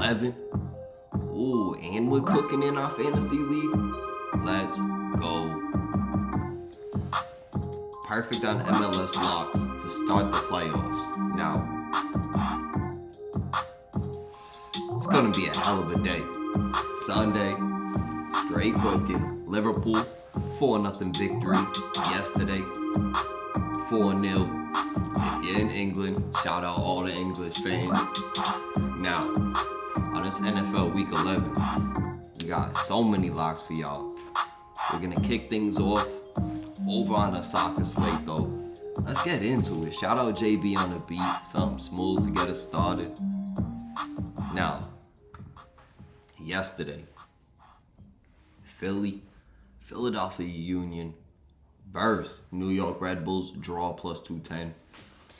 11. Ooh, and we're cooking in our fantasy league. Let's go. Perfect on MLS locks to start the playoffs. Now, it's gonna be a hell of a day. Sunday, straight cooking. Liverpool, 4-0 victory yesterday. 4-0. If you're in England, shout out all the English fans. Now, on this NFL Week 11, we got so many locks for y'all. We're gonna kick things off over on the soccer slate though. Let's get into it. Shout out JB on the beat, something smooth to get us started. Now, yesterday, Philadelphia Union versus New York Red Bulls, draw plus 210.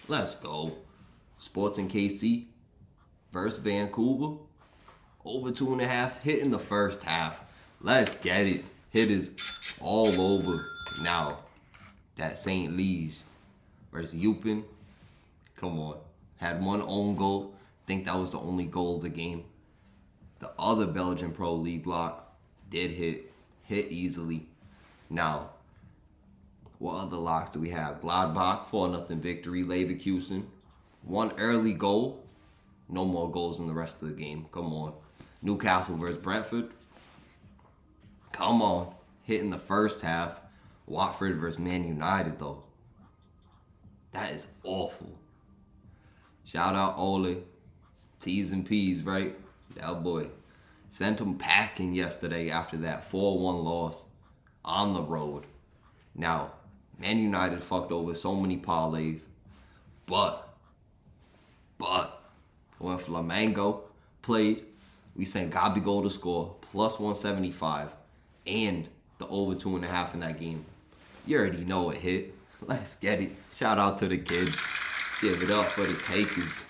Let's go. Sporting KC versus Vancouver, over 2.5, hit in the first half. Let's get it. Hit is all over. Now, that St. LEEDS versus Eupen, come on. Had one own goal. Think that was the only goal of the game. The other Belgian Pro League lock did hit easily. Now, what other locks do we have? Gladbach, 4-0 victory. Leverkusen, one early goal. No more goals in the rest of the game. Come on. Newcastle versus Brentford. Come on. Hit in the first half. Watford versus Man United, though. That is awful. Shout out Ole. T's and P's, right? That boy. Sent him packing yesterday after that 4-1 loss on the road. Now, Man United fucked over so many parlays. But, when Flamengo played, we sent Gabigol to score, plus 175, and the over 2.5 in that game. You already know it hit. Let's get it. Shout out to the kid. Give it up for the takers.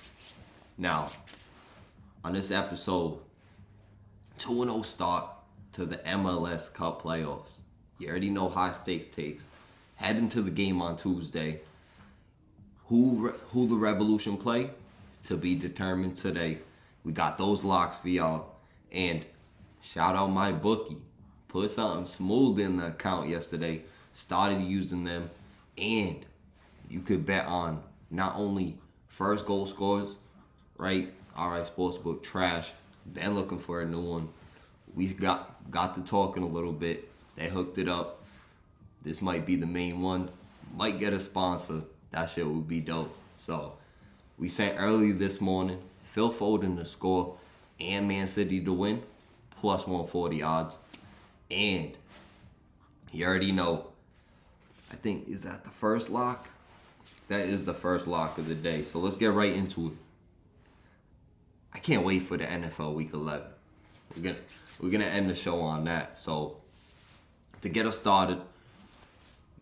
Now, on this episode, 2-0 start to the MLS Cup playoffs. You already know high stakes takes. Heading to the game on Tuesday. Who the Revolution play? To be determined today. We got those locks for y'all. And shout out my bookie. Put something smooth in the account yesterday. Started using them. And you could bet on not only first goal scores, right? Alright, Sportsbook trash. Been looking for a new one. We got to talking a little bit. They hooked it up. This might be the main one. Might get a sponsor. That shit would be dope. So, we sent early this morning. Phil Foden to score and Man City to win. Plus 140 odds. And you already know. I think, is that the first lock? That is the first lock of the day. So, let's get right into it. I can't wait for the NFL Week 11. We're gonna end the show on that. So, to get us started,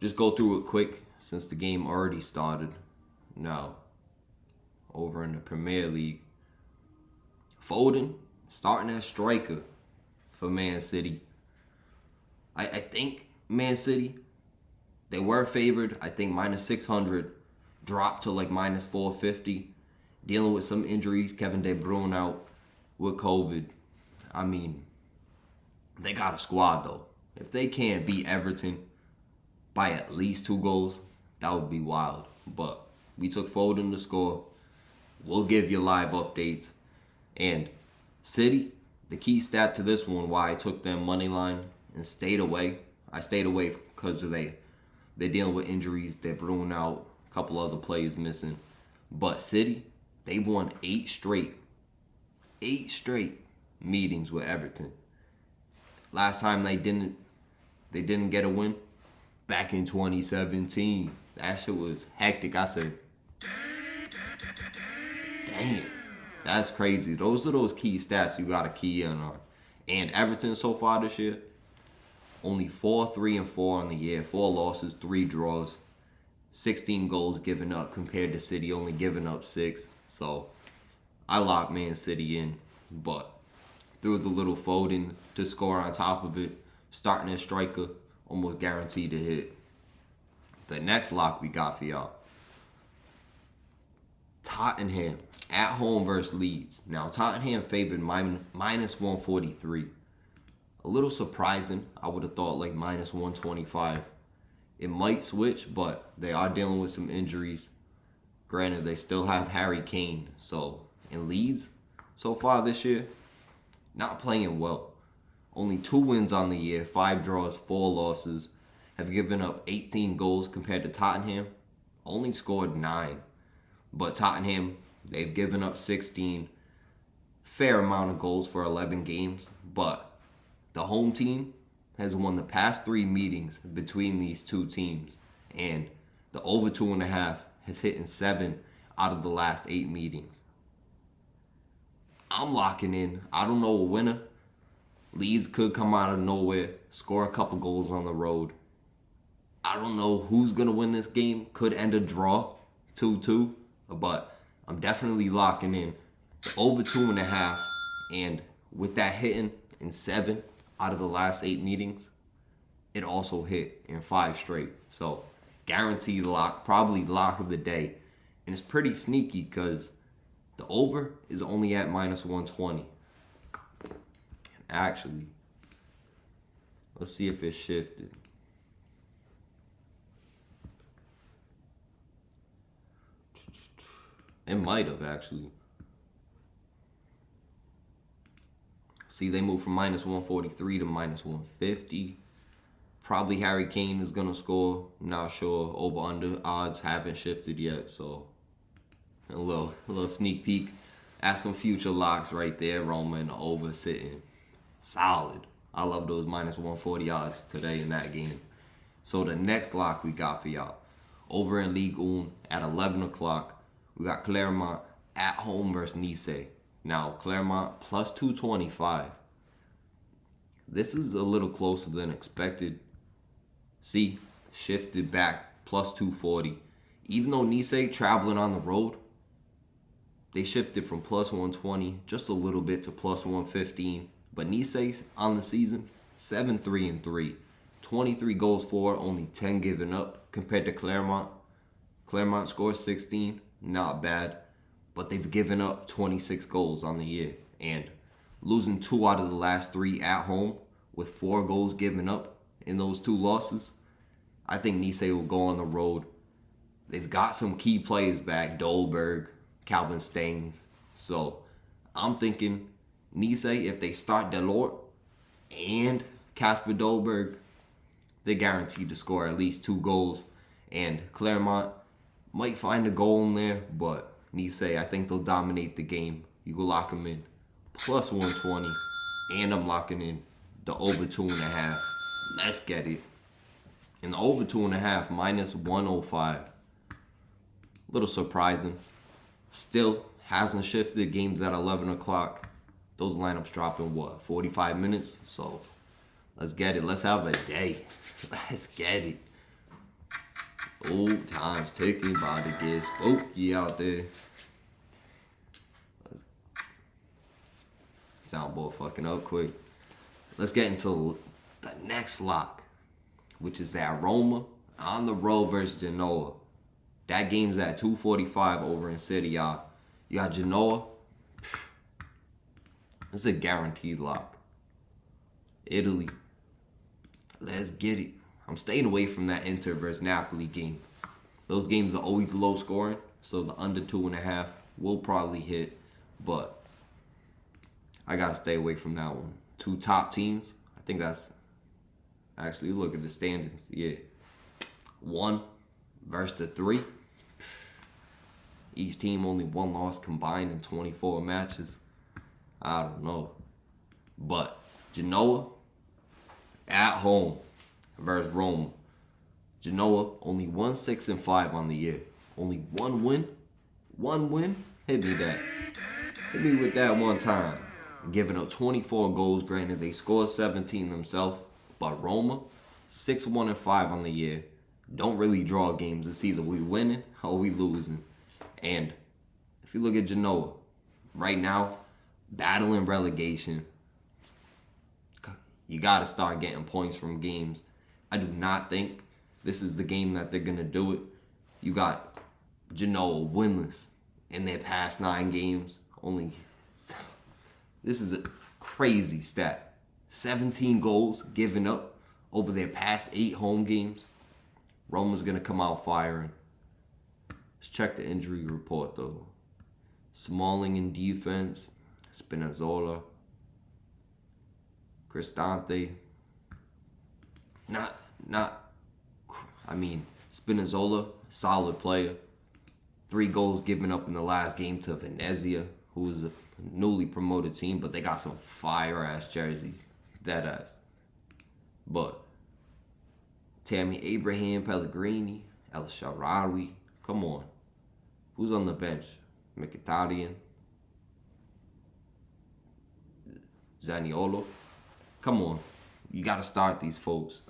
just go through it quick since the game already started. Now, over in the Premier League, Foden starting as striker for Man City. I think Man City, they were favored. I think minus 600, dropped to like minus 450. Dealing with some injuries, Kevin De Bruyne out with COVID. I mean, they got a squad though. If they can't beat Everton by at least 2 goals, that would be wild. But we took Foden to score. We'll give you live updates. And City, the key stat to this one, why I took them money line and stayed away. I stayed away because they're dealing with injuries. De Bruyne out, a couple other players missing. But City, they won 8 straight meetings with Everton. Last time they didn't get a win, back in 2017. That shit was hectic. I said, damn, that's crazy. Those are those key stats you gotta key in on. And Everton so far this year, only 4-3-4 on the year. 4 losses, 3 draws, 16 goals given up compared to City only giving up 6. So I locked Man City in, but threw the little Foden to score on top of it. Starting as striker, almost guaranteed to hit. The next lock we got for y'all, Tottenham at home versus Leeds. Now, Tottenham favored minus 143. A little surprising. I would have thought like minus 125. It might switch, but they are dealing with some injuries. Granted, they still have Harry Kane. So, in Leeds, so far this year, not playing well. Only 2 wins on the year, 5 draws, 4 losses. Have given up 18 goals compared to Tottenham. Only scored 9. But Tottenham, they've given up 16. Fair amount of goals for 11 games. But the home team has won the past 3 meetings between these two teams. And the over 2.5 has hit in 7 out of the last 8 meetings. I'm locking in. I don't know a winner. Leeds could come out of nowhere, score a couple goals on the road. I don't know who's going to win this game. Could end a draw, 2-2. But I'm definitely locking in the over 2.5. And with that hitting in 7 out of the last 8 meetings, it also hit in 5 straight. So guaranteed lock, probably lock of the day. And it's pretty sneaky because the over is only at minus 120. Actually, let's see if it shifted. It might have actually. See, they moved from minus 143 to minus 150. Probably Harry Kane is going to score. I'm not sure. Over-under odds haven't shifted yet. So, a little sneak peek at some future locks right there. Roma and the over sitting solid. I love those minus 140 odds today in that game. So, the next lock we got for y'all. Over in Ligue 1 at 11 o'clock, we got Clermont at home versus Nice. Now, Clermont plus 225. This is a little closer than expected. See, shifted back plus 240. Even though Nice traveling on the road, they shifted from plus 120 just a little bit to plus 115. But Nice on the season, 7-3-3. 23 goals for, only 10 given up compared to Clermont. Clermont scored 16, not bad. But they've given up 26 goals on the year. And losing 2 out of the last 3 at home with 4 goals given up in those 2 losses, I think Nice will go on the road. They've got some key players back, Dolberg, Calvin Stengs. So I'm thinking Nice, if they start Delort and Kasper Dolberg, they're guaranteed to score at least 2 goals. And Clermont might find a goal in there, but Nice, I think they'll dominate the game. You go lock them in. Plus 120. And I'm locking in the over 2.5. Let's get it. And the over 2.5, minus 105. A little surprising. Still hasn't shifted. Games at 11 o'clock. Those lineups drop in what, 45 minutes? So let's get it. Let's have a day. Let's get it. Old times ticking, about to get spooky out there. Soundboard fucking up quick. Let's get into the next lock, which is that Roma on the road versus Genoa. That game's at 2:45 over in City, y'all. You got Genoa. This is a guaranteed lock. Italy. Let's get it. I'm staying away from that Inter versus Napoli game. Those games are always low scoring, so the under 2.5 will probably hit, but I gotta stay away from that one. 2 top teams. I think that's actually, look at the standings. Yeah, 1 versus the 3. Each team only 1 loss combined in 24 matches. I don't know, but Genoa at home versus Rome. Genoa only 1-6-5 on the year. Only 1 win. 1 win. Hit me that. Hit me with that one time. Giving up 24 goals. Granted, they scored 17 themselves. But Roma, 6-1-5 on the year. Don't really draw games. It's either we winning or we losing. And if you look at Genoa, right now, battling relegation. You got to start getting points from games. I do not think this is the game that they're going to do it. You got Genoa winless in their past 9 games. This is a crazy stat. 17 goals given up over their past 8 home games. Roma's going to come out firing. Let's check the injury report, though. Smalling in defense. Spinazzola. Cristante. Spinazzola, solid player. 3 goals given up in the last game to Venezia, who is a newly promoted team, but they got some fire-ass jerseys. Deadass. But Tammy Abraham, Pellegrini, El Shaarawy, come on. Who's on the bench? Mkhitaryan, Zaniolo. Come on. You got to start these folks.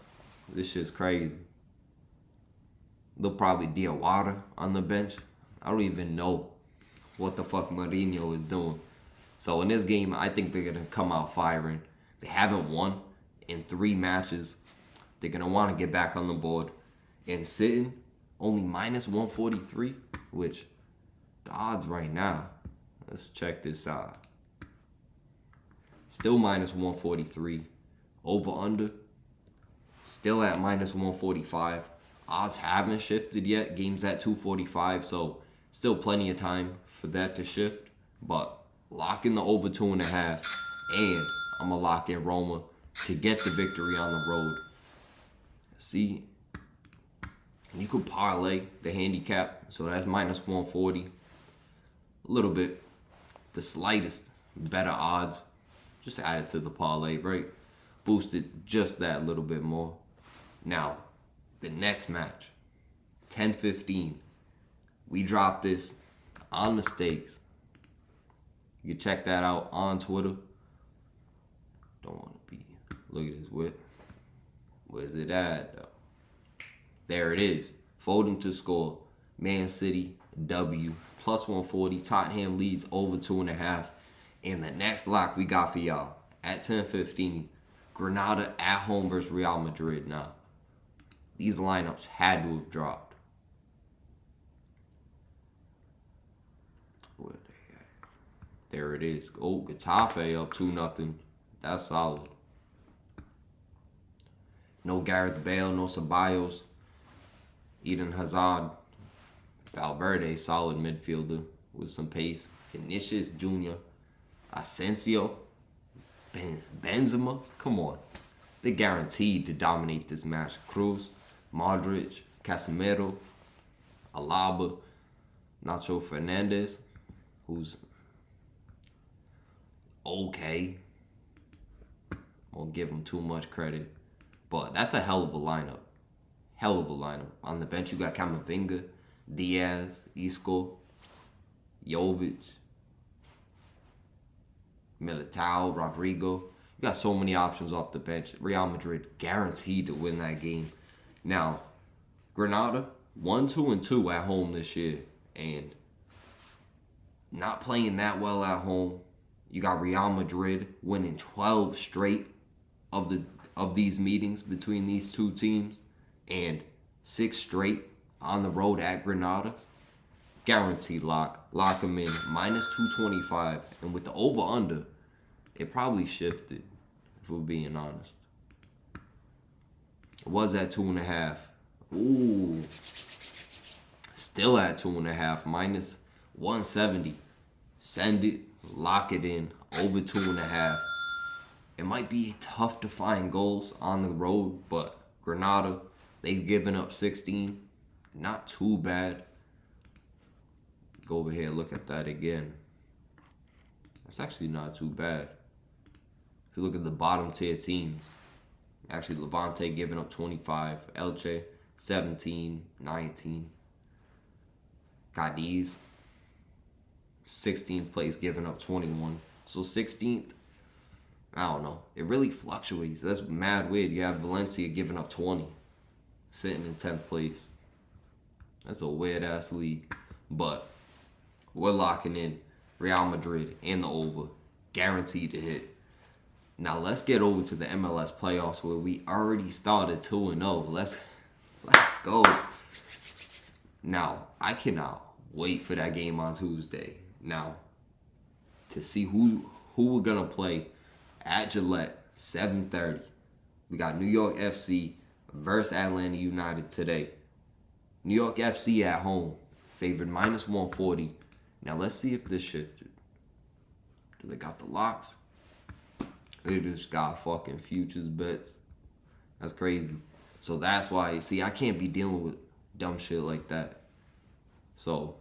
This shit's crazy. They'll probably Diawara on the bench. I don't even know what the fuck Mourinho is doing. So in this game, I think they're going to come out firing. They haven't won in 3 matches. They're going to want to get back on the board. And sitting only minus 143, which the odds right now, let's check this out. Still minus 143. Over under, still at minus 145. Odds haven't shifted yet. Game's at 245, so still plenty of time for that to shift. But lock in the over 2.5, and I'm going to lock in Roma to get the victory on the road. See, you could parlay the handicap, so that's minus 140. A little bit, the slightest better odds. Just add it to the parlay, right? Boost it just that little bit more. Now, the next match, 10-15. We dropped this on the stakes. You can check that out on Twitter. Don't want to be. Look at this. Where's it at, though? There it is. Foden to score. Man City, W. Plus 140. Tottenham leads over 2.5. And the next lock we got for y'all at 10-15. Granada at home versus Real Madrid. Now, these lineups had to have dropped. Where they at? There it is. Oh, Getafe up 2-0. That's solid. No Gareth Bale, no Ceballos. Eden Hazard. Valverde, solid midfielder with some pace. Vinicius Jr. Asensio. Benzema. Come on. They're guaranteed to dominate this match. Cruz, Modric, Casemiro, Alaba, Nacho Fernandez, who's okay. Won't give him too much credit. But that's a hell of a lineup. Hell of a lineup. On the bench, you got Camavinga, Diaz, Isco, Jovic, Militao, Rodrigo. You got so many options off the bench. Real Madrid guaranteed to win that game. Now, Granada, 1-2-2 at home this year. And not playing that well at home. You got Real Madrid winning 12 straight of these meetings between these two teams. And 6 straight on the road at Granada. Guaranteed lock. Lock them in. Minus 225. And with the over-under, it probably shifted, if we're being honest. It was at 2.5. Ooh. Still at 2.5. Minus 170. Send it. Lock it in. Over 2.5. It might be tough to find goals on the road, but Granada, they've given up 16. Not too bad. Go over here, look at that again. That's actually not too bad. If you look at the bottom tier teams, actually Levante giving up 25, Elche 17, 19, Cadiz 16th place giving up 21. So 16th, I don't know. It really fluctuates. That's mad weird. You have Valencia giving up 20, sitting in 10th place. That's a weird ass league. But we're locking in Real Madrid and the over. Guaranteed to hit. Now let's get over to the MLS playoffs where we already started 2-0. Let's go. Now, I cannot wait for that game on Tuesday. Now, to see who we're gonna play at Gillette, 7:30. We got New York FC versus Atlanta United today. New York FC at home, favored -140. Now let's see if this shifted. Do they got the locks? They just got fucking futures bets. That's crazy. So that's why, see, I can't be dealing with dumb shit like that. So,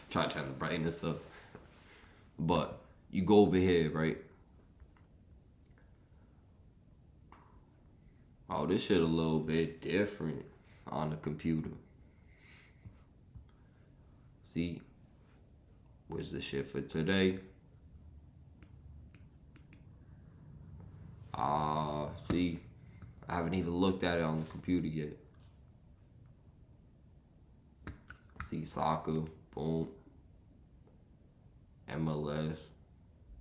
try to turn the brightness up. But you go over here, right? Oh, this shit a little bit different on the computer. See, where's the shit for today? See, I haven't even looked at it on the computer yet. See, soccer, boom. MLS.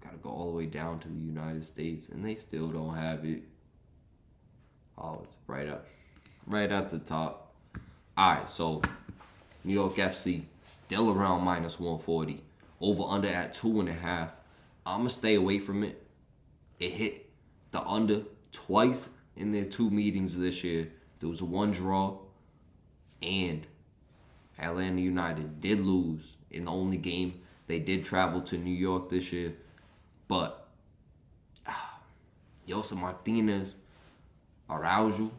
Gotta go all the way down to the United States, and they still don't have it. Oh, it's right at the top. Alright, so New York FC still around -140. Over under at 2.5. I'ma stay away from it. It hit the under twice in their 2 meetings this year. There was 1 draw, and Atlanta United did lose in the only game. They did travel to New York this year, but Jose Martinez, Araujo,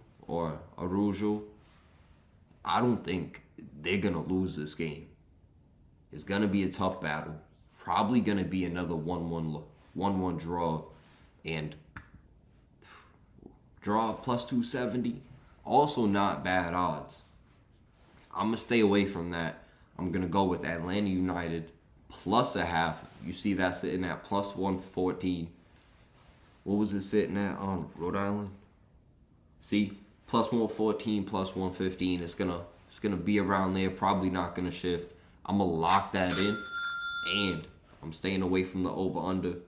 I don't think they're going to lose this game. It's going to be a tough battle. Probably going to be another 1-1 draw, and draw +270. Also not bad odds. I'm going to stay away from that. I'm going to go with Atlanta United +0.5. You see that sitting at +114. What was it sitting at on Rhode Island? See, +114, +115. It's gonna be around there. Probably not gonna shift. I'm gonna lock that in, and I'm staying away from the over/under.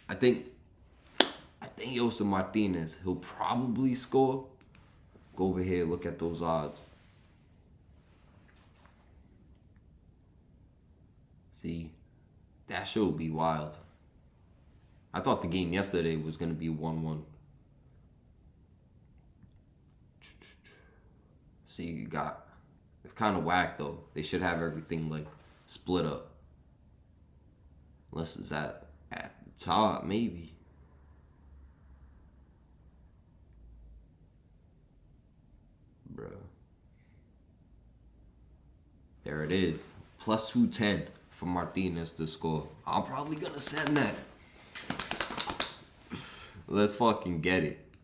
I think Jose Martinez, he'll probably score. Go over here, look at those odds. See, that should be wild. I thought the game yesterday was going to be 1-1. See, you got... It's kind of whack, though. They should have everything, like, split up. Unless it's at the top, maybe. Bro. There it is. +210 for Martinez to score. I'm probably going to send that. Let's fucking get it.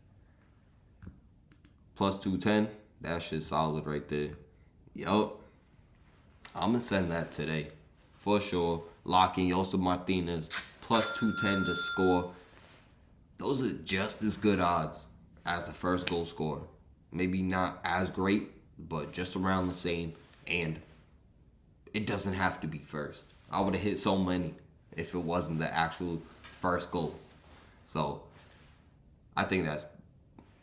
+210. That shit's solid right there. Yup. I'm going to send that today. For sure. Locking Jose Martinez. +210 to score. Those are just as good odds as the first goal scorer. Maybe not as great, but just around the same. And it doesn't have to be first. I would have hit so many if it wasn't the actual first goal. So, I think that's...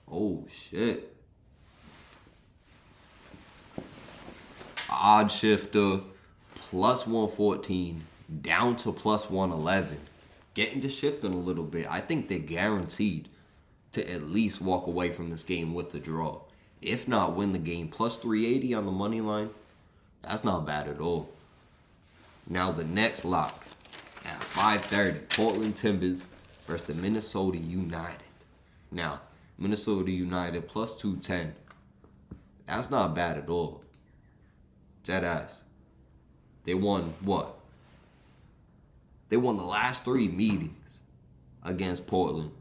Oh, shit. Odd shifter, +114, down to +111. Getting to shifting a little bit. I think they're guaranteed to at least walk away from this game with a draw. If not, win the game. +380 on the money line. That's not bad at all. Now the next lock at 5:30, Portland Timbers versus the Minnesota United. Now, Minnesota United +210. That's not bad at all. Dead ass. They won what? They won the last 3 meetings against Portland,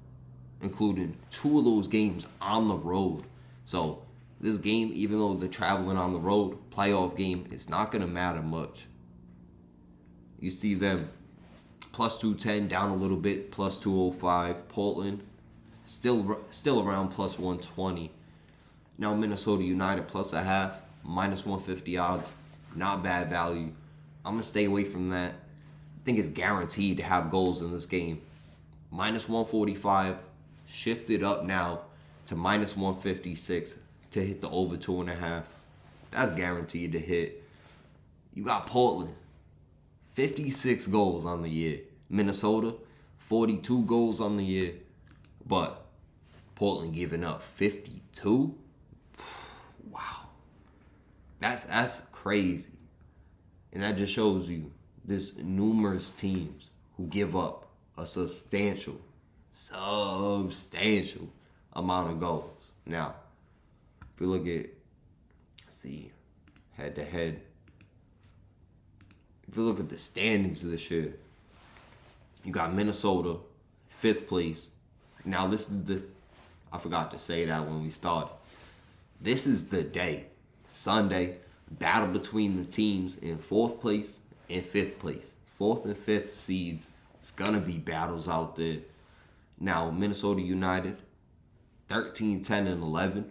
including 2 of those games on the road. So this game, even though they're traveling on the road, playoff game, it's not going to matter much. You see them +210, down a little bit, +205. Portland, still around +120. Now Minnesota United +0.5, -150 odds. Not bad value. I'm going to stay away from that. I think it's guaranteed to have goals in this game. -145, shifted up now to -156 to hit the over 2.5. That's guaranteed to hit. You got Portland, 56 goals on the year. Minnesota, 42 goals on the year. But Portland giving up 52? Wow. That's crazy. And that just shows you there's numerous teams who give up a substantial amount of goals. Now, if we look at, head to head, if you look at the standings of this year, you got Minnesota, 5th place. Now, this is I forgot to say that when we started. This is the day, Sunday, battle between the teams in 4th place and 5th place. 4th and 5th seeds. It's going to be battles out there. Now, Minnesota United, 13, 10, and 11.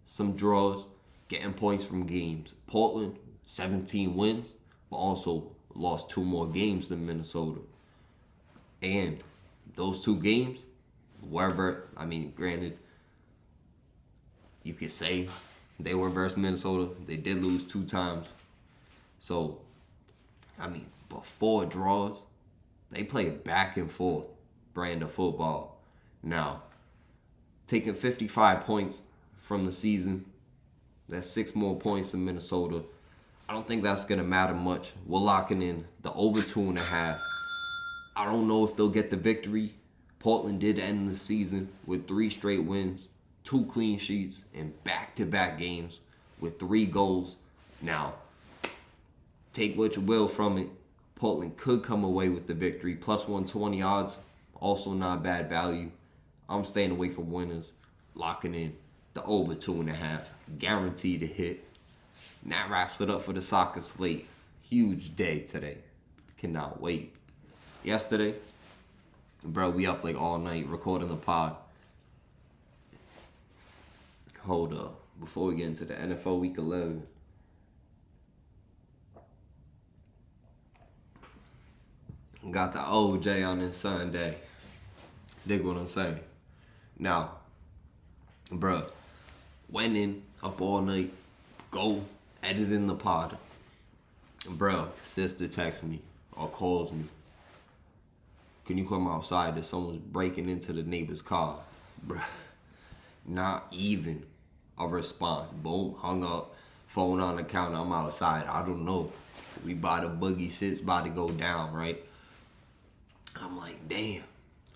Some draws, getting points from games. Portland, 17 wins, but also lost 2 more games than Minnesota. And those 2 games, granted, you could say they were versus Minnesota. They did lose 2 times. So, but 4 draws, they play back and forth brand of football. Now, taking 55 points from the season, that's 6 more points than Minnesota. I don't think that's going to matter much. We're locking in the over 2.5. I don't know if they'll get the victory. Portland did end the season with 3 straight wins, 2 clean sheets, and back-to-back games with 3 goals. Now, take what you will from it. Portland could come away with the victory. Plus 120 odds, also not bad value. I'm staying away from winners, locking in the over 2.5, guaranteed to hit. And that wraps it up for the soccer slate. Huge day today. Cannot wait. Yesterday, bro, we up like all night recording the pod. Hold up. Before we get into the NFL Week 11, got the OJ on this Sunday. Dig what I'm saying? Now, bro, went in, up all night, go editing the pod. Bro, sister texts me or calls me. Can you come outside? That someone's breaking into the neighbor's car. Bro, not even a response. Boom, hung up, phone on the counter, I'm outside. I don't know. We by the boogie, shit's about to go down, right? I'm like, damn.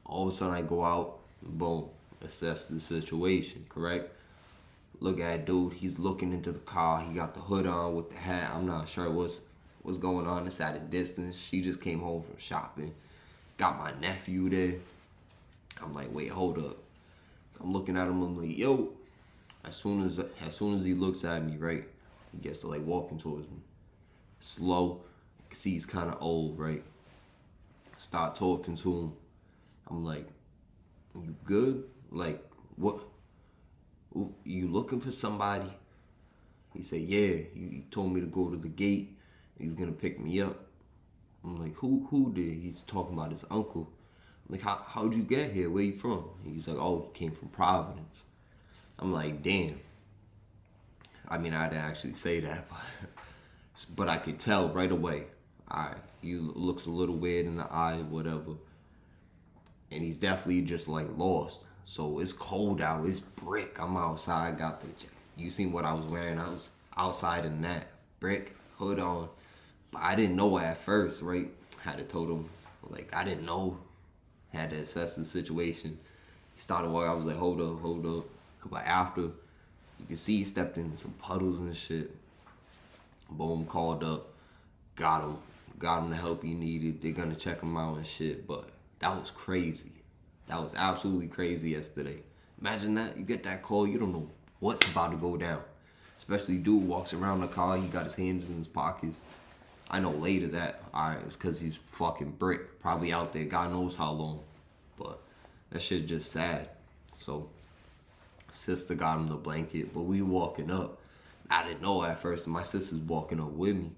All of a sudden I go out, boom, assess the situation, correct? Look at dude, he's looking into the car. He got the hood on with the hat. I'm not sure what's going on. It's at a distance. She just came home from shopping. Got my nephew there. I'm like, wait, hold up. So I'm looking at him. I'm like, yo. As soon as he looks at me, right, he gets to like walking towards me. Slow. I can see he's kind of old, right? Start talking to him. I'm like, you good? Like, what? You looking for somebody? He said, yeah. He told me to go to the gate. He's gonna pick me up. I'm like, who did? He's talking about his uncle. I'm like, how'd you get here? Where you from? He's like, oh, he came from Providence. I'm like, damn. I didn't actually say that, but I could tell right away. Alright, he looks a little weird in the eye, whatever. And he's definitely just like lost. So it's cold out, it's brick. I'm outside, you seen what I was wearing. I was outside in that brick, hood on. But I didn't know at first, right? Had to told him, like, I didn't know. Had to assess the situation. He started walking, I was like, hold up. But after, you can see he stepped in some puddles and shit. Boom, called up, got him the help he needed. They're gonna check him out and shit. But that was crazy. That was absolutely crazy yesterday. Imagine that, you get that call, you don't know what's about to go down. Especially dude walks around the car, he got his hands in his pockets. I know later that, alright, it's because he's fucking brick. Probably out there, God knows how long. But that shit just sad. So, sister got him the blanket, but we walking up. I didn't know at first, and my sister's walking up with me.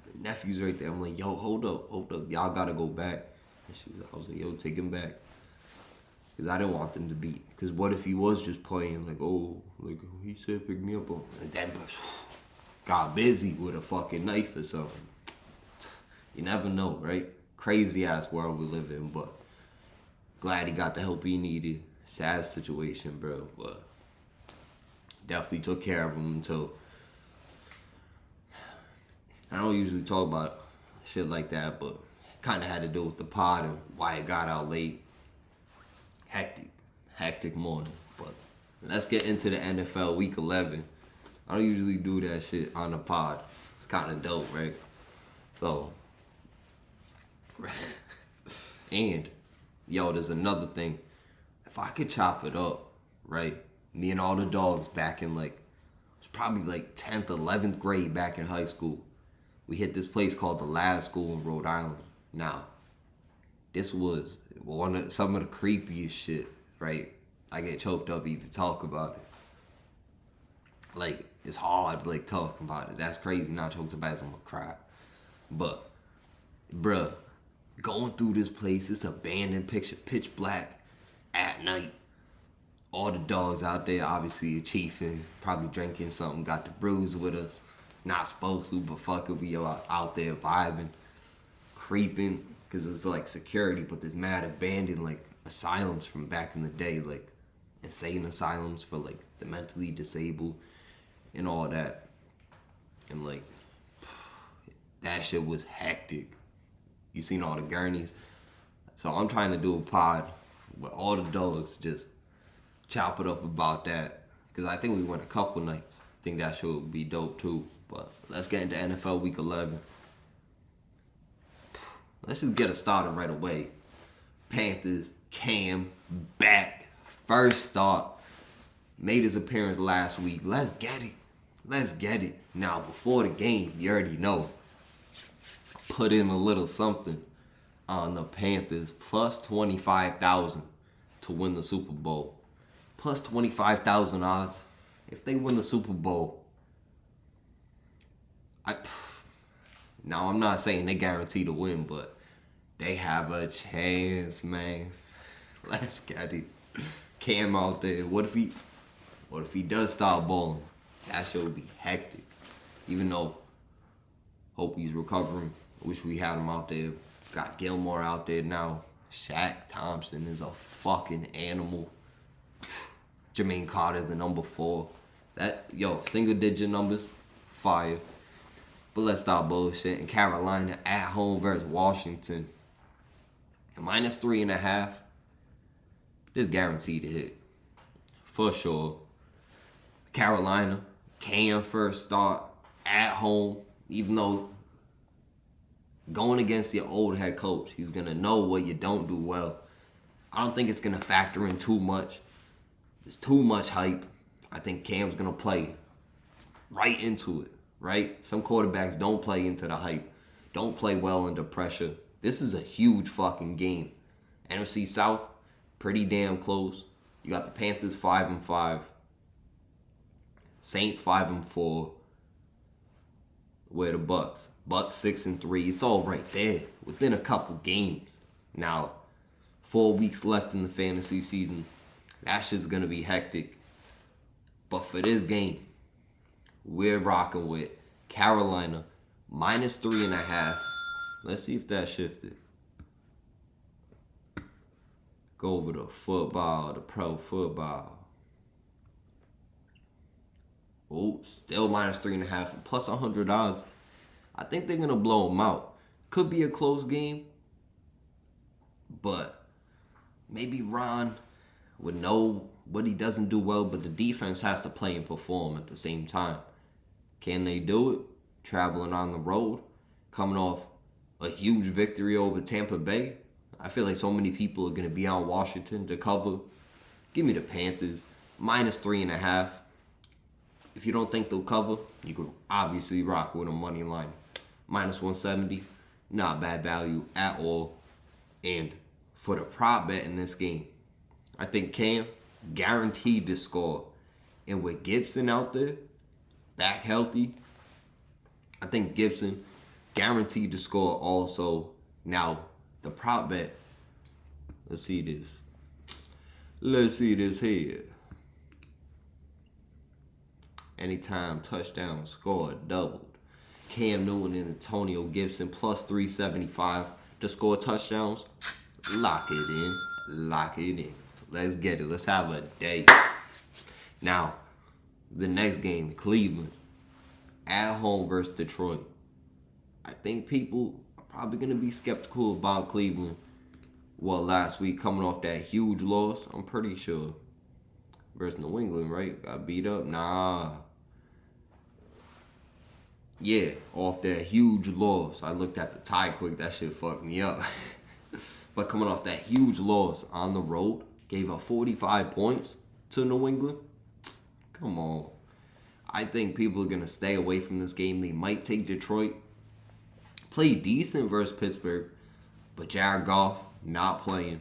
The nephew's right there. I'm like, yo, hold up. Y'all gotta go back. And I was like, yo, take him back. Because I didn't want them to beat. Because what if he was just playing, like, oh, like, he said pick me up. And then, got busy with a fucking knife or something. You never know, right? Crazy ass world we live in, but glad he got the help he needed. Sad situation, bro, but definitely took care of him until. I don't usually talk about shit like that, but kind of had to do with the pod and why it got out late. Hectic morning. But let's get into the NFL Week 11. I don't usually do that shit on the pod. It's kind of dope, right? So, and yo, there's another thing. If I could chop it up, right? Me and all the dogs back in like, it was probably like 10th, 11th grade back in high school. We hit this place called the LEEDS School in Rhode Island. Now, this was some of the creepiest shit, right? I get choked up even talk about it. Like, it's hard, like, talking about it. That's crazy. Not choked up as I'm gonna cry. But, bruh, going through this place, it's abandoned, pitch black at night. All the dogs out there, obviously, chiefing, probably drinking something, got the brews with us. Not supposed to, but fuck it, we out there vibing, creeping, because it's like security, but there's mad abandoned like asylums from back in the day, like insane asylums for like the mentally disabled and all that. And like, that shit was hectic. You seen all the gurneys. So I'm trying to do a pod with all the dogs, just chop it up about that. Because I think we went a couple nights. I think that shit would be dope too. But let's get into NFL Week 11. Let's just get it started right away. Panthers, Cam, back. First start. Made his appearance last week. Let's get it. Now, before the game, you already know. Put in a little something on the Panthers. Plus 25,000 to win the Super Bowl. Plus 25,000 odds. If they win the Super Bowl, now I'm not saying they guarantee to win, but they have a chance, man. Let's get it. Cam out there. What if he does start balling? That shit would be hectic. Even though, hope he's recovering. Wish we had him out there. Got Gilmore out there now. Shaq Thompson is a fucking animal. Jermaine Carter, the number 4. Single digit numbers, fire. But let's stop bullshit. And Carolina at home versus Washington. Minus 3.5. This guaranteed to hit. For sure. Carolina, Cam first start at home. Even though going against your old head coach, he's going to know what you don't do well. I don't think it's going to factor in too much. There's too much hype. I think Cam's going to play right into it, right? Some quarterbacks don't play into the hype, don't play well under pressure. This is a huge fucking game. NFC South, pretty damn close. You got the Panthers 5-5. Saints 5-4. Where the Bucks? Bucks 6-3. It's all right there within a couple games. Now, 4 weeks left in the fantasy season. That shit's going to be hectic. But for this game, we're rocking with Carolina minus 3.5. Let's see if that shifted. Go over to football, the pro football. Oh, still minus 3.5, plus 100 odds. I think they're going to blow them out. Could be a close game. But maybe Ron would know what he doesn't do well, but the defense has to play and perform at the same time. Can they do it? Traveling on the road, coming off a huge victory over Tampa Bay. I feel like so many people are going to be on Washington to cover. Give me the Panthers, minus 3.5. If you don't think they'll cover, you could obviously rock with a money line. Minus 170, not bad value at all. And for the prop bet in this game, I think Cam guaranteed to score. And with Gibson out there, back healthy, I think Gibson guaranteed to score also. Now, the prop bet, let's see this. Let's see this here. anytime touchdown, score, doubled. Cam Newton and Antonio Gibson plus 375 to score touchdowns. Lock it in. Lock it in. Let's get it. Let's have a day. Now, the next game, Cleveland at home versus Detroit. I think people are probably going to be skeptical about Cleveland. Well, last week, coming off that huge loss, I'm pretty sure. Versus New England, right? Got beat up? Nah. Yeah, off that huge loss. I looked at the tie quick. That shit fucked me up. But coming off that huge loss on the road, gave up 45 points to New England. Come on. I think people are going to stay away from this game. They might take Detroit. Play decent versus Pittsburgh, but Jared Goff not playing.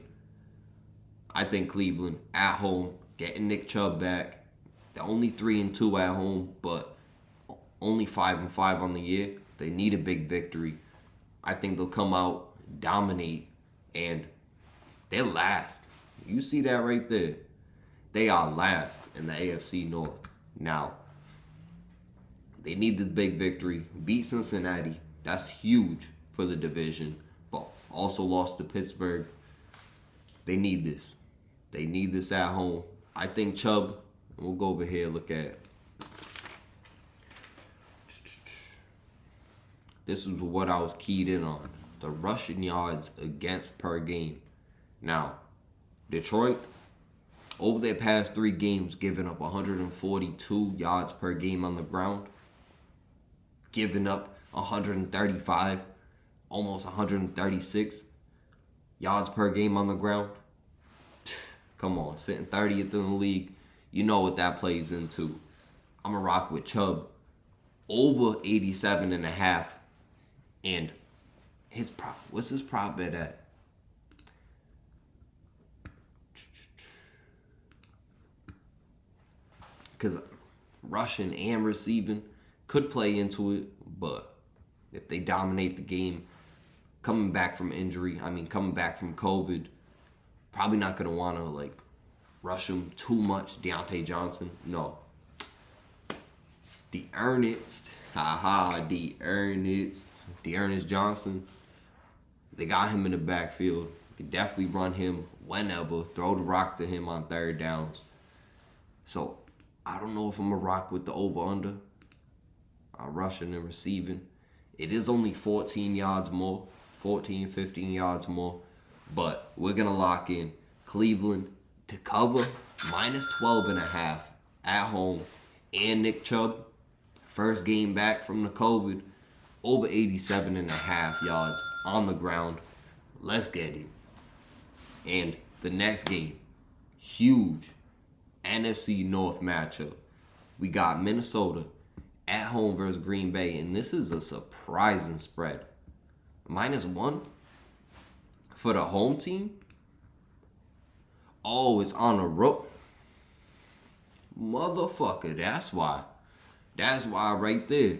I think Cleveland at home, getting Nick Chubb back. They're only 3-2 at home, but only 5-5 on the year. They need a big victory. I think they'll come out, dominate, and they're last. You see that right there. They are last in the AFC North. Now, they need this big victory. Beat Cincinnati. That's huge for the division. But also lost to Pittsburgh. They need this. They need this at home. I think Chubb, we'll go over here, look at. This is what I was keyed in on. The rushing yards against per game. Now, Detroit, over their past 3 games, giving up 142 yards per game on the ground. Giving up 135, almost 136 yards per game on the ground. Come on, sitting 30th in the league. You know what that plays into. I'm going to rock with Chubb. Over 87.5. And his prop, what's his prop bet at? Because rushing and receiving could play into it, but if they dominate the game, coming back from injury, coming back from COVID, probably not going to want to, rush him too much. Deontay Johnson, no. The Ernest Johnson, they got him in the backfield. You can definitely run him whenever, throw the rock to him on third downs. So, I don't know if I'm going to rock with the over-under. Rushing and receiving. It is only 14 yards more, 14, 15 yards more. But we're going to lock in Cleveland to cover minus 12.5 at home. And Nick Chubb, first game back from the COVID, over 87.5 yards on the ground. Let's get it. And the next game, huge NFC North matchup. We got Minnesota at home versus Green Bay, and this is a surprising spread. -1 for the home team. Oh, it's on a rope. Motherfucker, that's why. That's why right there.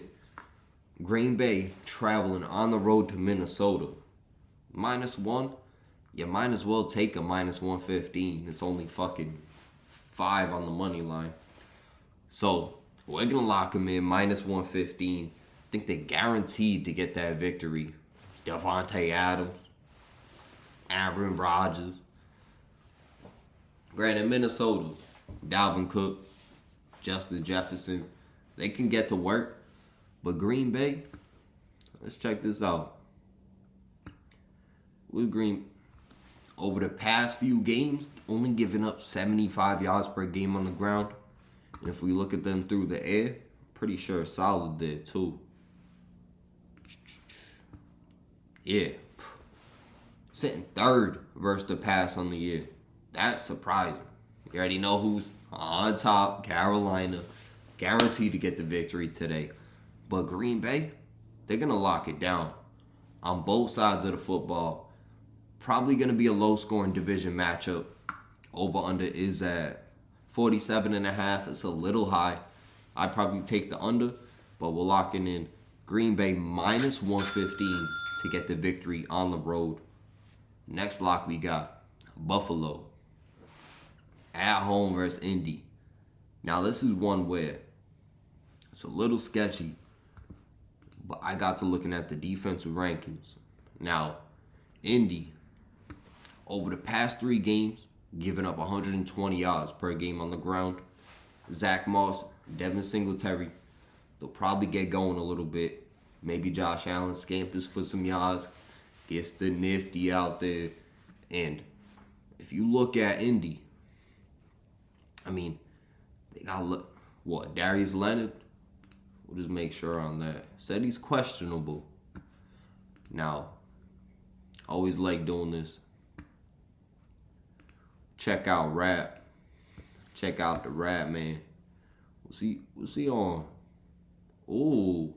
Green Bay traveling on the road to Minnesota. -1, you might as well take a -115. It's only fucking 5 on the money line. So, we're going to lock them in -115. I think they're guaranteed to get that victory. Devontae Adams, Aaron Rodgers. Granted, Minnesota, Dalvin Cook, Justin Jefferson, they can get to work. But Green Bay, let's check this out. With Green, over the past few games, only giving up 75 yards per game on the ground. And if we look at them through the air, pretty sure solid there too. Yeah. Sitting third versus the pass on the year. That's surprising. You already know who's on top. Carolina. Guaranteed to get the victory today. But Green Bay, they're going to lock it down on both sides of the football. Probably going to be a low-scoring division matchup. Over-under is at 47.5. It's a little high. I'd probably take the under, but we're locking in Green Bay -115 to get the victory on the road. Next lock we got Buffalo at home versus Indy. Now this is one where It's a little sketchy, but I got to looking at the defensive rankings. Now, Indy, over the past 3 games, giving up 120 yards per game on the ground. Zach Moss, Devin Singletary, they'll probably get going a little bit. Maybe Josh Allen scampers for some yards, gets the nifty out there. And if you look at Indy, I mean, they got, what, Darius Leonard? We'll just make sure on that. Said he's questionable. Now, always like doing this. Check out Rap. Check out the Rap, man. What's he on? Ooh.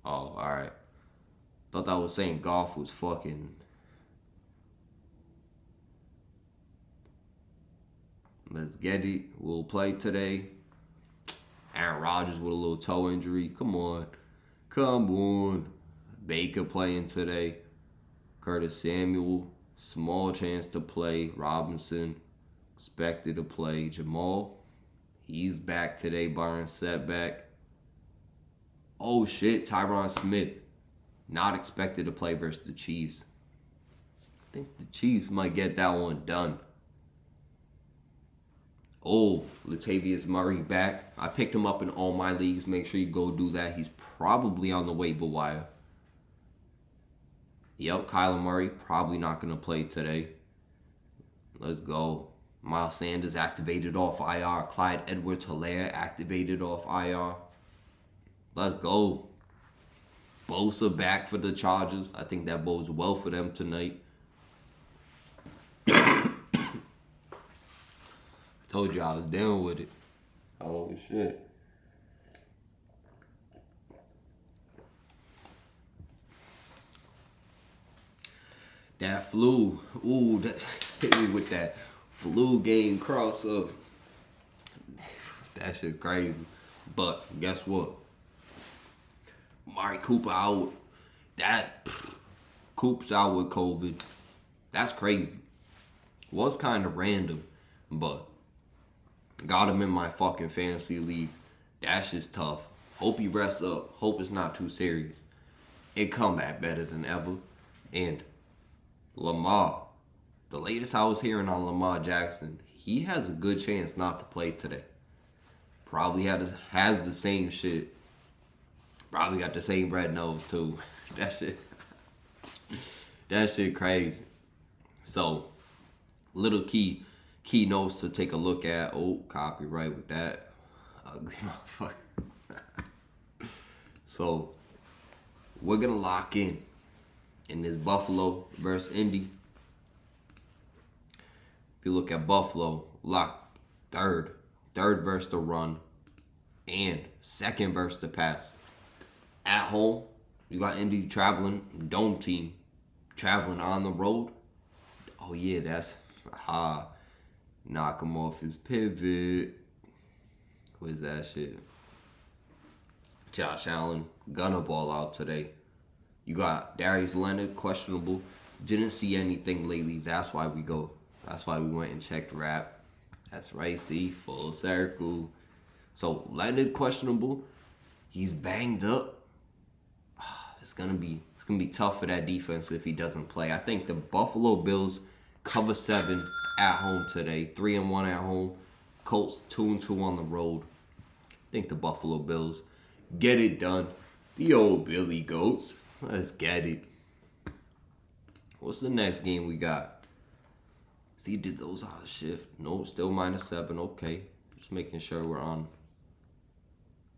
Oh, alright. Thought that was saying golf was fucking. Let's get it. We'll play today. Aaron Rodgers with a little toe injury. Come on. Baker playing today. Curtis Samuel, small chance to play. Robinson, expected to play. Jamal, he's back today, barring setback. Oh shit, Tyron Smith, not expected to play versus the Chiefs. I think the Chiefs might get that one done. Oh, Latavius Murray back. I picked him up in all my leagues. Make sure you go do that. He's probably on the waiver wire. Yep, Kyler Murray probably not going to play today. Let's go. Miles Sanders activated off IR. Clyde Edwards-Helaire activated off IR. Let's go. Bosa back for the Chargers. I think that bodes well for them tonight. Told you I was down with it. Oh, shit. That flu. Ooh, that hit me with that flu game crossover. That shit crazy. But guess what? Amari Cooper out. Coop's out with COVID. That's crazy. Was kind of random, but got him in my fucking fantasy league. That's just tough. Hope he rests up. Hope it's not too serious. It come back better than ever. And Lamar, the latest I was hearing on Lamar Jackson, he has a good chance not to play today. Probably has the same shit. Probably got the same red nose too. That shit crazy. So, little key notes to take a look at. Oh, copyright with that. Ugly motherfucker. So, we're going to lock in this Buffalo versus Indy. If you look at Buffalo, lock third versus the run, and second versus the pass. At home, you got Indy traveling, dome team, traveling on the road. Oh yeah, that's knock him off his pivot. What is that shit? Josh Allen gonna ball out today. You got Darius Leonard, questionable. Didn't see anything lately. That's why we went and checked Rap. That's right, see, full circle. So Leonard questionable. He's banged up. It's gonna be tough for that defense if he doesn't play. I think the Buffalo Bills cover 7 at home today. 3-1 at home. Colts 2-2 on the road. I think the Buffalo Bills get it done. The old Billy Goats. Let's get it. What's the next game we got? See, did those out of shift? No, still -7. Okay. Just making sure we're on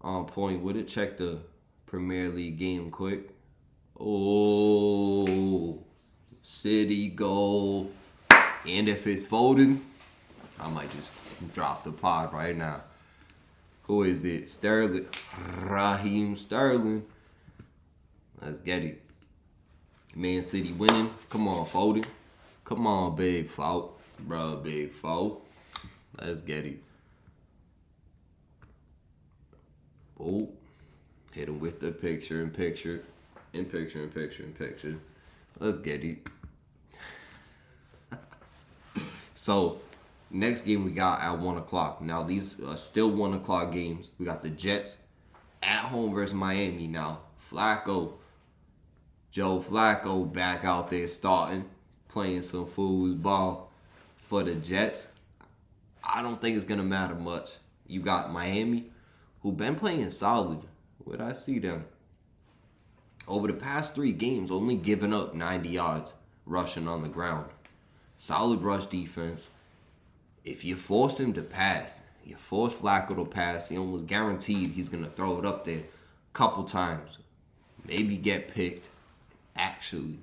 point with it. Check the Premier League game quick. Oh, City goal. And if it's folding, I might just drop the pod right now. Who is it? Sterling. Raheem Sterling. Let's get it. Man City winning. Come on, Foden. Come on, big fault. Bro, big fault. Let's get it. Oh. Hit him with the picture in picture. Let's get it. So, Next game we got at 1 o'clock. Now, these are still 1 o'clock games. We got the Jets at home versus Miami. Now, Joe Flacco back out there starting, playing some foosball for the Jets. I don't think it's going to matter much. You got Miami, who been playing solid. Where'd I see them? Over the past 3 games, only giving up 90 yards rushing on the ground. Solid rush defense. If you force him to pass, you force Flacco to pass, he almost guaranteed he's going to throw it up there a couple times. Maybe get picked, actually.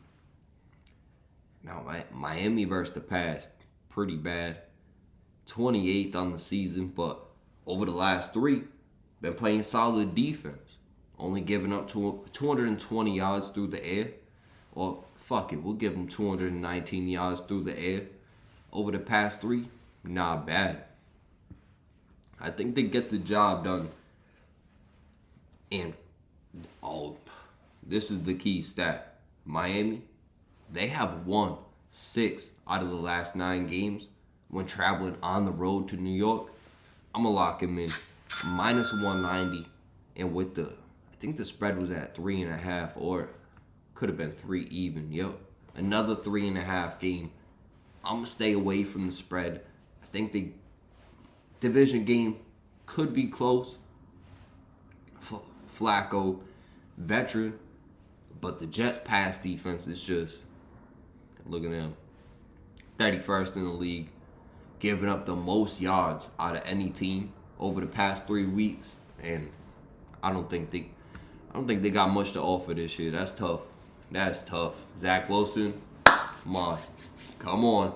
Now, Miami versus the pass, pretty bad. 28th on the season, but over the last 3, been playing solid defense. Only giving up 220 yards through the air. Or, fuck it, we'll give them 219 yards through the air. Over the past 3, not bad. I think they get the job done. And, this is the key stat. Miami, they have won 6 out of the last 9 games when traveling on the road to New York. I'm going to lock him in. Minus 190. And with I think the spread was at 3.5, or could have been 3 even. Yep. Another 3.5 game. I'm going to stay away from the spread. I think the division game could be close. Flacco, veteran. But the Jets' pass defense is just, look at them. 31st in the league. Giving up the most yards out of any team over the past 3 weeks. And I don't think they got much to offer this year. That's tough. That's tough. Zach Wilson, come on.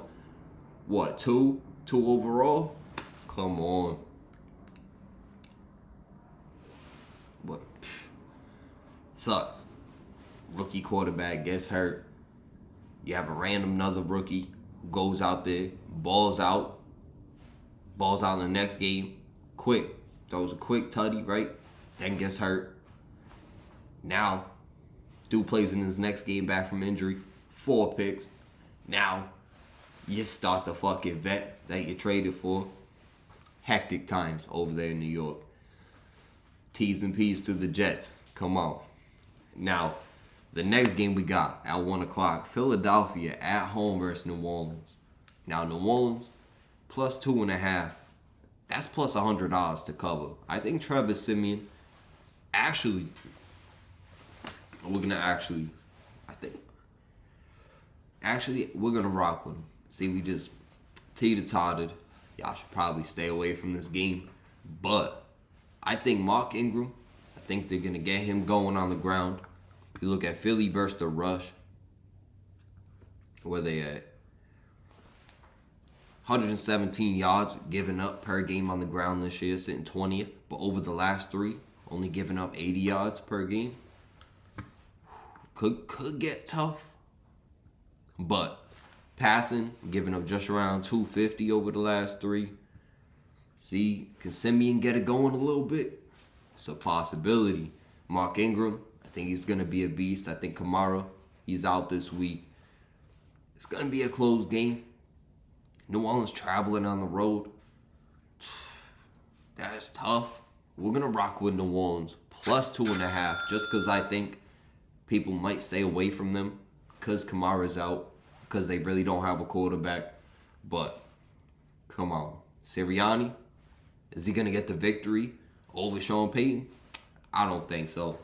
What, 2 overall? Come on. But sucks. Rookie quarterback gets hurt. You have a random another rookie who goes out there, balls out in the next game, quick, throws a quick tutty, right? Then gets hurt. Now, dude plays in his next game back from injury, 4 picks. Now, you start the fucking vet that you traded for. Hectic times over there in New York. T's and P's to the Jets. Come on. Now, the next game we got at 1 o'clock, Philadelphia at home versus New Orleans. Now, New Orleans, plus 2.5. That's plus $100 to cover. I think Trevor Siemian, we're going to rock with him. See, we just teeter-tottered. Y'all should probably stay away from this game. But I think Mark Ingram, I think they're going to get him going on the ground. You look at Philly versus the Rush. Where they at? 117 yards given up per game on the ground this year, sitting 20th. But over the last 3, only giving up 80 yards per game. Could get tough. But passing, giving up just around 250 over the last 3. See, can Simeon get it going a little bit? It's a possibility. Mark Ingram, I think he's going to be a beast. I think Kamara, he's out this week. It's going to be a close game. New Orleans traveling on the road. That's tough. We're going to rock with New Orleans. Plus 2.5, just because I think people might stay away from them because Kamara's out, because they really don't have a quarterback. But, come on. Sirianni, is he going to get the victory over Sean Payton? I don't think so.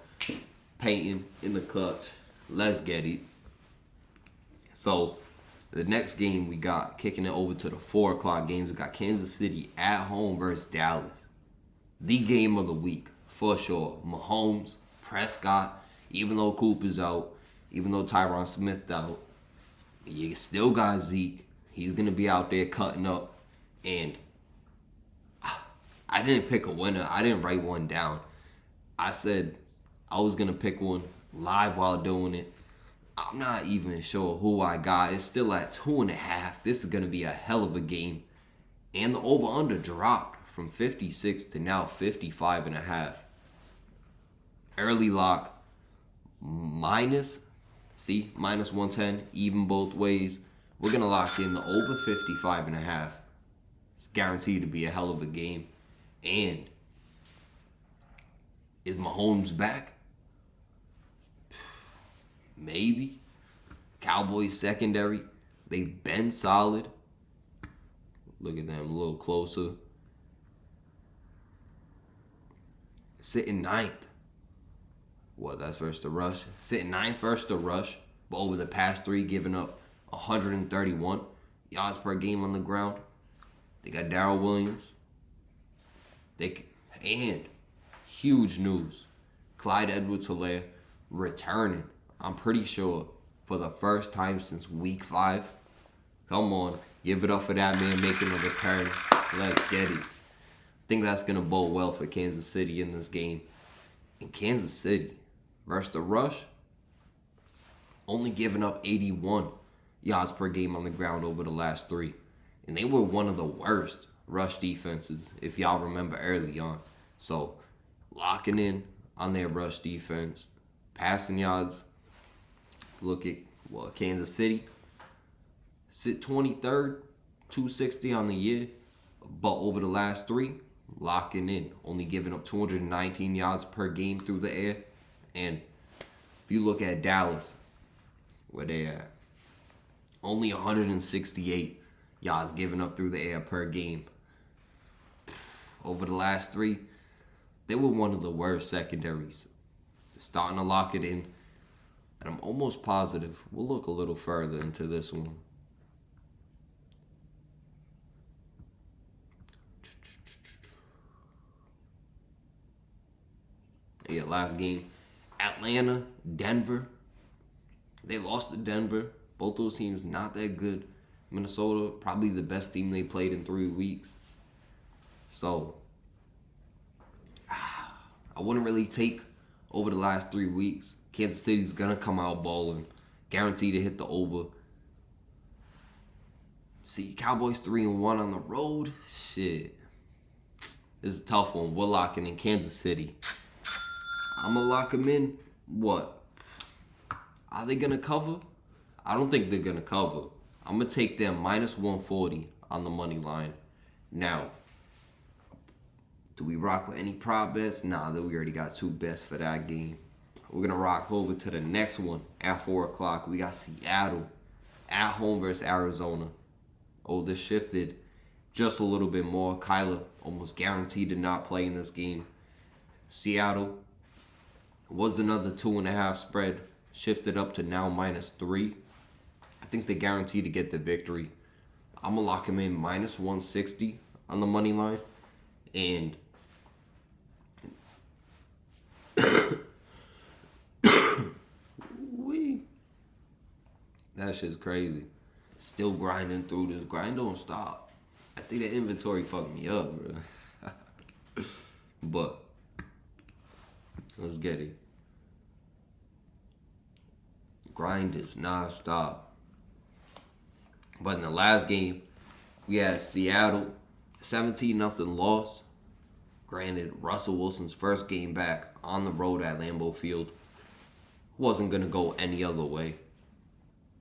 Payton in the clutch. Let's get it. So, the next game we got, kicking it over to the 4 o'clock games, we got Kansas City at home versus Dallas. The game of the week, for sure. Mahomes, Prescott, even though Cooper's out, even though Tyron Smith's out, you still got Zeke. He's going to be out there cutting up. And I didn't pick a winner. I didn't write one down. I said I was going to pick one live while doing it. I'm not even sure who I got. It's still at 2.5. This is going to be a hell of a game. And the over-under dropped from 56 to now 55.5. Early lock, minus 110, even both ways. We're going to lock in the over 55.5. guaranteed to be a hell of a game. And is Mahomes back? Maybe. Cowboys secondary, they've been solid. Look at them a little closer. Sitting ninth. Well, that's versus the rush. Sitting ninth versus the rush, but over the past 3, giving up 131 yards per game on the ground. They got Darrell Williams. And huge news, Clyde Edwards-Helaire returning. I'm pretty sure for the first time since week 5. Come on, give it up for that man making a return. Let's get it. I think that's going to bode well for Kansas City in this game. In Kansas City versus the rush, only giving up 81 yards per game on the ground over the last 3. And they were one of the worst rush defenses, if y'all remember early on. So, locking in on their rush defense. Passing yards, look at, Kansas City. Sit 23rd, 260 on the year. But over the last 3, locking in. Only giving up 219 yards per game through the air. And if you look at Dallas, where they at, only 168 yards given up through the air per game. Over the last 3, they were one of the worst secondaries. Starting to lock it in. And I'm almost positive we'll look a little further into this one. Yeah, last game. Atlanta, Denver. They lost to Denver. Both those teams not that good. Minnesota, probably the best team they played in 3 weeks. So, I wouldn't really take over the last 3 weeks. Kansas City's going to come out balling. Guaranteed to hit the over. See, Cowboys 3-1 on the road. Shit. This is a tough one. We're locking in Kansas City. I'm going to lock them in. What? Are they going to cover? I don't think they're going to cover. I'm going to take them minus 140 on the money line. Now, do we rock with any prop bets? Nah, we already got 2 bets for that game. We're going to rock over to the next one at 4 o'clock. We got Seattle at home versus Arizona. Oh, this shifted just a little bit more. Kyler almost guaranteed to not play in this game. Seattle was another 2.5 spread. Shifted up to now minus 3. I think they guaranteed to get the victory. I'm going to lock him in minus 160 on the money line. And that shit's crazy. Still grinding through this. Grind don't stop. I think the inventory fucked me up, bro. But let's get it. Grind is non-stop. But in the last game, we had Seattle 17-0 loss. Granted, Russell Wilson's first game back on the road at Lambeau Field. Wasn't going to go any other way.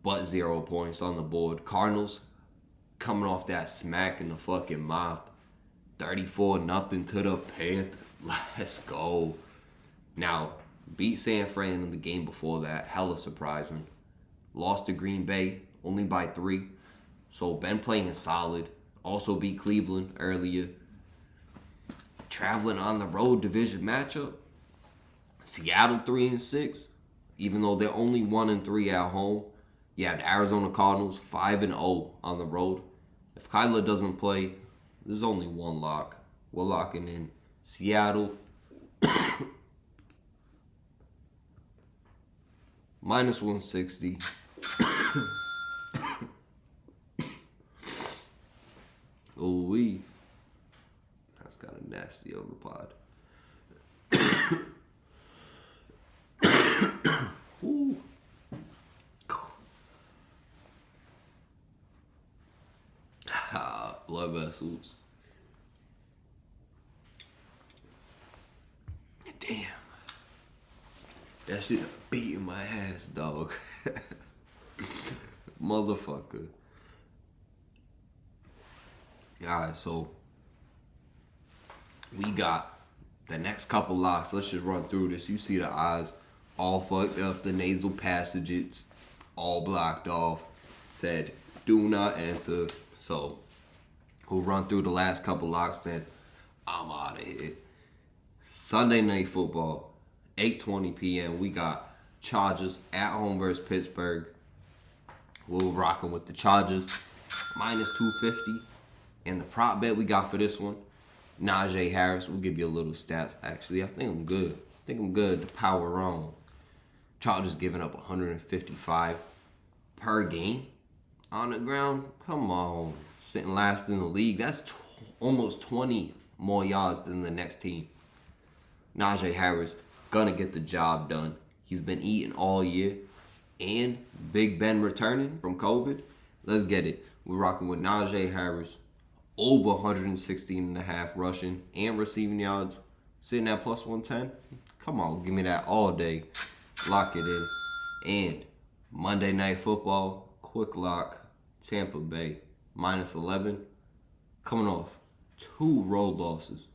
But 0 points on the board. Cardinals coming off that smack in the fucking mouth. 34-0 to the Panthers. Let's go. Now, beat San Fran in the game before that. Hella surprising. Lost to Green Bay only by 3. So, been playing solid. Also beat Cleveland earlier. Traveling on the road division matchup. Seattle 3-6. Even though they're only 1-3 at home. Yeah, the Arizona Cardinals 5-0 on the road. If Kyler doesn't play, there's only one lock. We're locking in Seattle minus 160. Ooh-wee. That's kind of nasty over pod. Ooh. Blood vessels. Damn. That shit beating my ass, dog. Motherfucker. Guys, so we got the next couple locks. Let's just run through this. You see the eyes all fucked up, the nasal passages all blocked off. Said, do not enter. So we'll run through the last couple locks, then I'm out of here. Sunday Night Football, 8:20 p.m. We got Chargers at home versus Pittsburgh. We're rocking with the Chargers, minus 250. And the prop bet we got for this one, Najee Harris. We'll give you a little stats, actually. I think I'm good. To power on. Chargers giving up 155 per game on the ground. Come on. Sitting last in the league. That's almost 20 more yards than the next team. Najee Harris gonna get the job done. He's been eating all year. And Big Ben returning from COVID. Let's get it. We're rocking with Najee Harris. Over 116.5 rushing and receiving yards. Sitting at plus 110. Come on, give me that all day. Lock it in. And Monday Night Football, quick lock. Tampa Bay, minus 11. Coming off 2 road losses.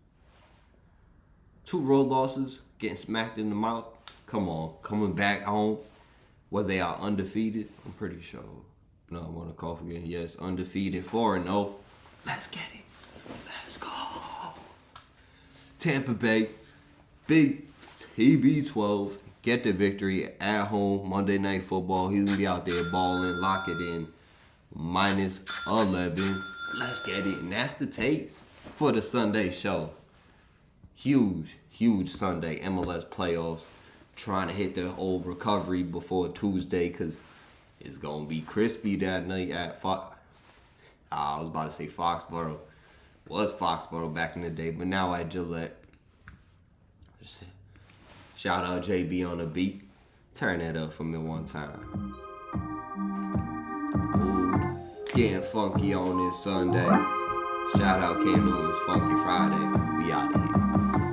2 road losses, getting smacked in the mouth. Come on, coming back home where they are undefeated. I'm pretty sure. No, I want to cough again. Yes, undefeated, 4-0. Let's get it. Let's go. Tampa Bay, big TB12. Get the victory at home. Monday Night Football. He's going to be out there balling. Lock it in. Minus 11. Let's get it. And that's the takes for the Sunday show. Huge Sunday MLS playoffs. Trying to hit the whole recovery before Tuesday because it's going to be crispy that night at I was about to say Foxborough. Was Foxborough back in the day, but now at Gillette. Shout out JB on the beat. Turn that up for me one time. Ooh, getting funky on this Sunday. Shout out Cam Newton's Funky Friday. We out of here.